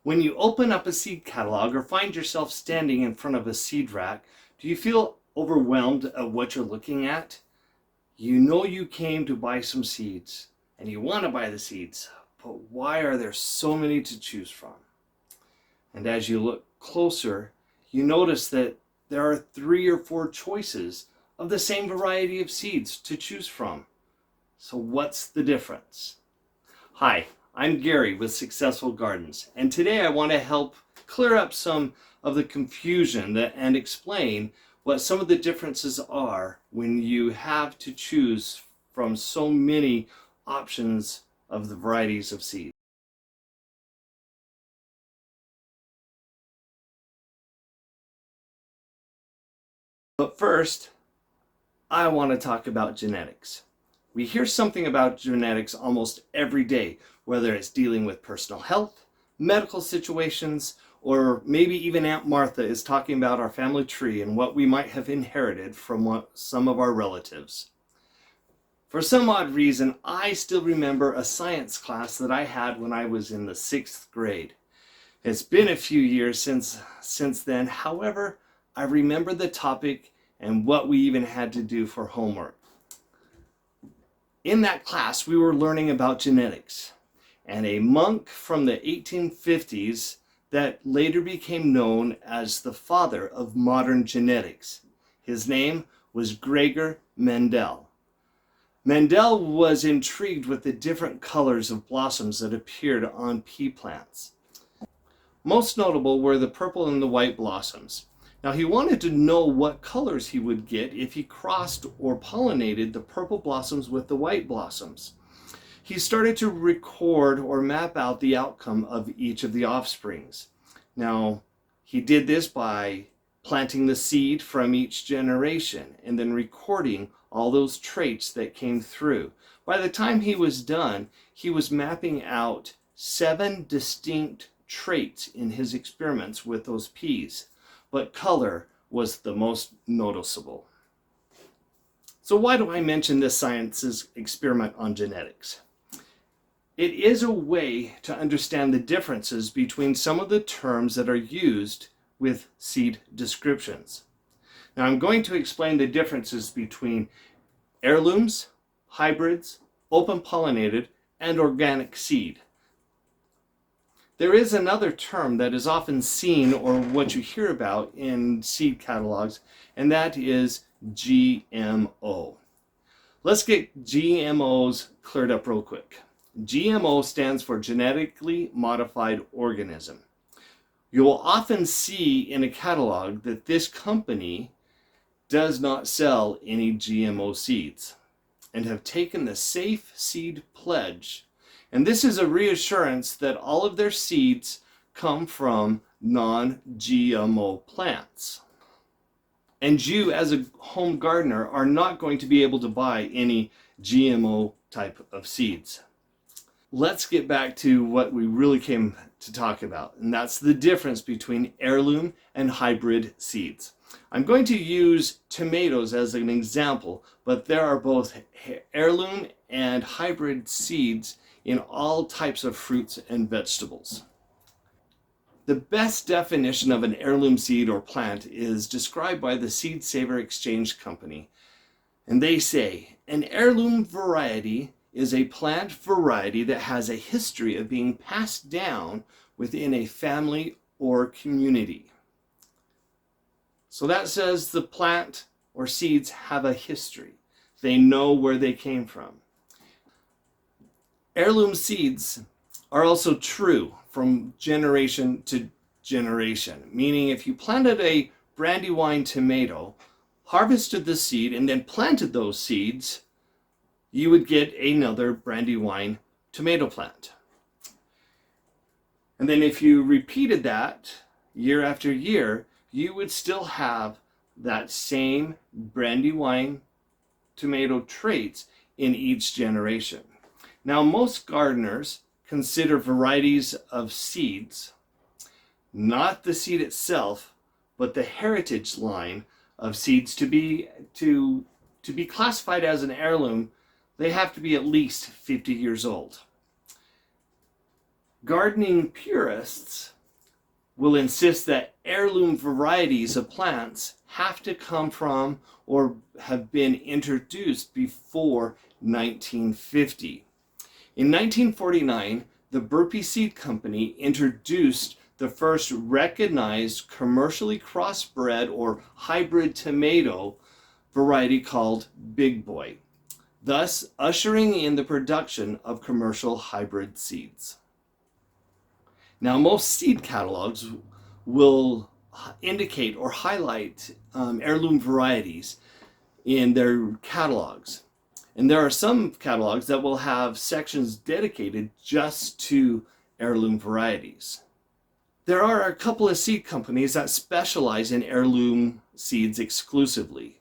When you open up a seed catalog or find yourself standing in front of a seed rack, do you feel overwhelmed at what you're looking at? You know you came to buy some seeds and you want to buy the seeds, but why are there so many to choose from? And as you look closer, you notice that there are 3 or 4 choices of the same variety of seeds to choose from. So what's the difference? Hi, I'm Gary with Successful Gardens, and today I want to help clear up some of the confusion and explain what some of the differences are when you have to choose from so many options of the varieties of seeds. But first, I want to talk about genetics. We hear something about genetics almost every day, whether it's dealing with personal health, medical situations, or maybe even Aunt Martha is talking about our family tree and what we might have inherited from some of our relatives. For some odd reason, I still remember a science class that I had when I was in the 6th grade. It's been a few years since then. However, I remember the topic and what we even had to do for homework. In that class, we were learning about genetics, and a monk from the 1850s that later became known as the father of modern genetics. His name was Gregor Mendel. Mendel was intrigued with the different colors of blossoms that appeared on pea plants. Most notable were the purple and the white blossoms. Now he wanted to know what colors he would get if he crossed or pollinated the purple blossoms with the white blossoms. He started to record or map out the outcome of each of the offsprings. Now he did this by planting the seed from each generation and then recording all those traits that came through. By the time he was done, he was mapping out 7 distinct traits in his experiments with those peas. But color was the most noticeable. So why do I mention this science's experiment on genetics? It is a way to understand the differences between some of the terms that are used with seed descriptions. Now I'm going to explain the differences between heirlooms, hybrids, open pollinated, and organic seed. There is another term that is often seen or what you hear about in seed catalogs, and that is GMO. Let's get GMOs cleared up real quick. GMO stands for genetically modified organism. You will often see in a catalog that this company does not sell any GMO seeds and have taken the Safe Seed Pledge. And this is a reassurance that all of their seeds come from non-GMO plants. And you as a home gardener are not going to be able to buy any GMO type of seeds. Let's get back to what we really came to talk about, and that's the difference between heirloom and hybrid seeds. I'm going to use tomatoes as an example, but there are both heirloom and hybrid seeds in all types of fruits and vegetables. The best definition of an heirloom seed or plant is described by the Seed Saver Exchange Company. And they say, an heirloom variety is a plant variety that has a history of being passed down within a family or community. So that says the plant or seeds have a history. They know where they came from. Heirloom seeds are also true from generation to generation, meaning if you planted a brandywine tomato, harvested the seed, and then planted those seeds, you would get another brandywine tomato plant. And then if you repeated that year after year, you would still have that same brandywine tomato traits in each generation. Now, most gardeners consider varieties of seeds, not the seed itself, but the heritage line of seeds to be classified as an heirloom. They have to be at least 50 years old. Gardening purists will insist that heirloom varieties of plants have to come from or have been introduced before 1950. In 1949, the Burpee Seed Company introduced the first recognized commercially crossbred or hybrid tomato variety called Big Boy, thus ushering in the production of commercial hybrid seeds. Now, most seed catalogs will indicate or highlight heirloom varieties in their catalogs. And there are some catalogs that will have sections dedicated just to heirloom varieties. There are a couple of seed companies that specialize in heirloom seeds exclusively.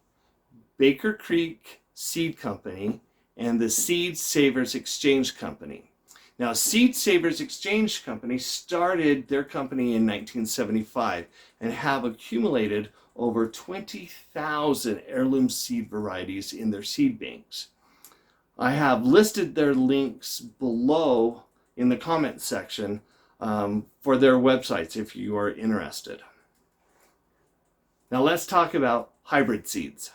Baker Creek Seed Company and the Seed Savers Exchange Company. Now, Seed Savers Exchange Company started their company in 1975 and have accumulated over 20,000 heirloom seed varieties in their seed banks. I have listed their links below in the comment section for their websites if you are interested. Now let's talk about hybrid seeds.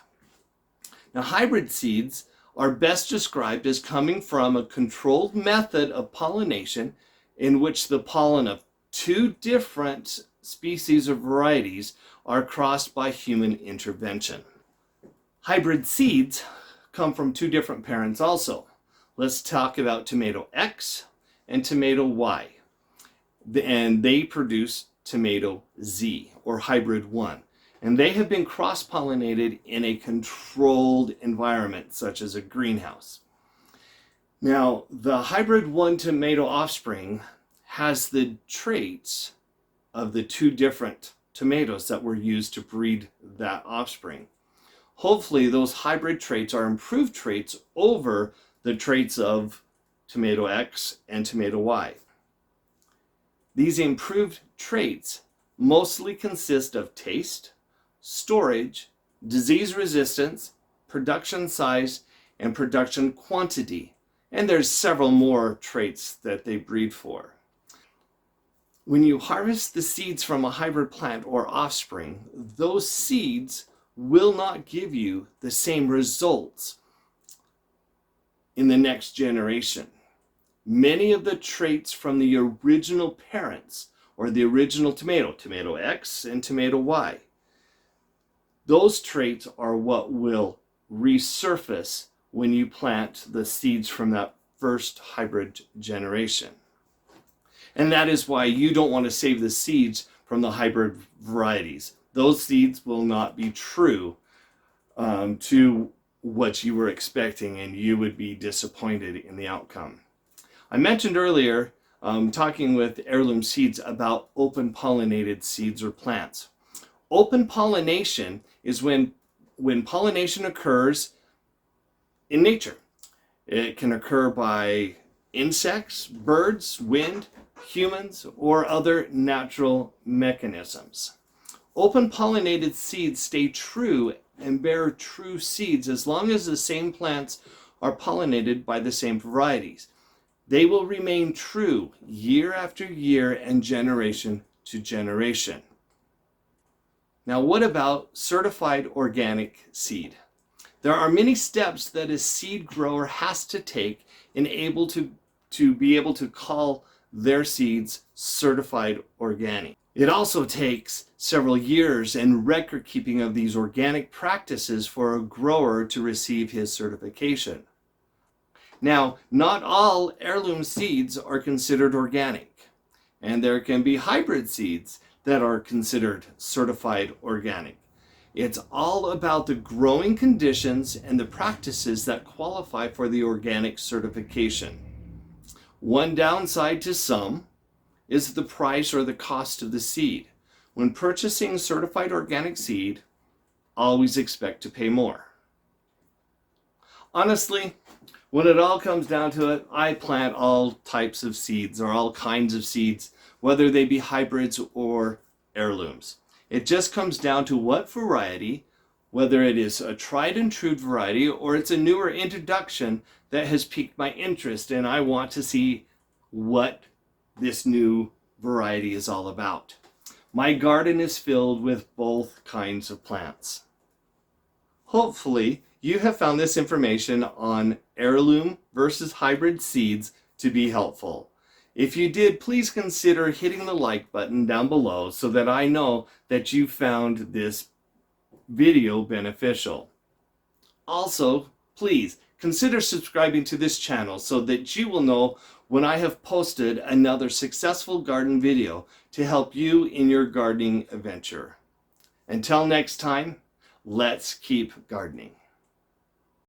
Now, hybrid seeds are best described as coming from a controlled method of pollination in which the pollen of two different species or varieties are crossed by human intervention. Hybrid seeds come from two different parents also. Let's talk about tomato X and tomato Y. And they produce tomato Z or hybrid 1. And they have been cross-pollinated in a controlled environment, such as a greenhouse. Now, the hybrid 1 tomato offspring has the traits of the two different tomatoes that were used to breed that offspring. Hopefully, those hybrid traits are improved traits over the traits of tomato X and tomato Y. These improved traits mostly consist of taste, storage, disease resistance, production size, and production quantity. And there's several more traits that they breed for. When you harvest the seeds from a hybrid plant or offspring, those seeds will not give you the same results in the next generation. Many of the traits from the original parents or the original tomato, tomato X and tomato Y, those traits are what will resurface when you plant the seeds from that first hybrid generation. And that is why you don't want to save the seeds from the hybrid varieties. Those seeds will not be true to what you were expecting, and you would be disappointed in the outcome. I mentioned earlier, talking with Heirloom Seeds, about open pollinated seeds or plants. Open pollination is when pollination occurs in nature. It can occur by insects, birds, wind, humans, or other natural mechanisms. Open pollinated seeds stay true and bear true seeds as long as the same plants are pollinated by the same varieties. They will remain true year after year and generation to generation. Now, what about certified organic seed? There are many steps that a seed grower has to take in able to be able to call their seeds certified organic. It also takes several years and record keeping of these organic practices for a grower to receive his certification. Now, not all heirloom seeds are considered organic, and there can be hybrid seeds that are considered certified organic. It's all about the growing conditions and the practices that qualify for the organic certification. One downside to some is the price or the cost of the seed. When purchasing certified organic seed, always expect to pay more. Honestly, when it all comes down to it, I plant all types of seeds or all kinds of seeds, whether they be hybrids or heirlooms. It just comes down to what variety, whether it is a tried and true variety or it's a newer introduction that has piqued my interest and I want to see what this new variety is all about. My garden is filled with both kinds of plants. Hopefully, you have found this information on heirloom versus hybrid seeds to be helpful. If you did, please consider hitting the like button down below so that I know that you found this video beneficial. Also, please consider subscribing to this channel so that you will know when I have posted another successful garden video to help you in your gardening adventure. Until next time, let's keep gardening.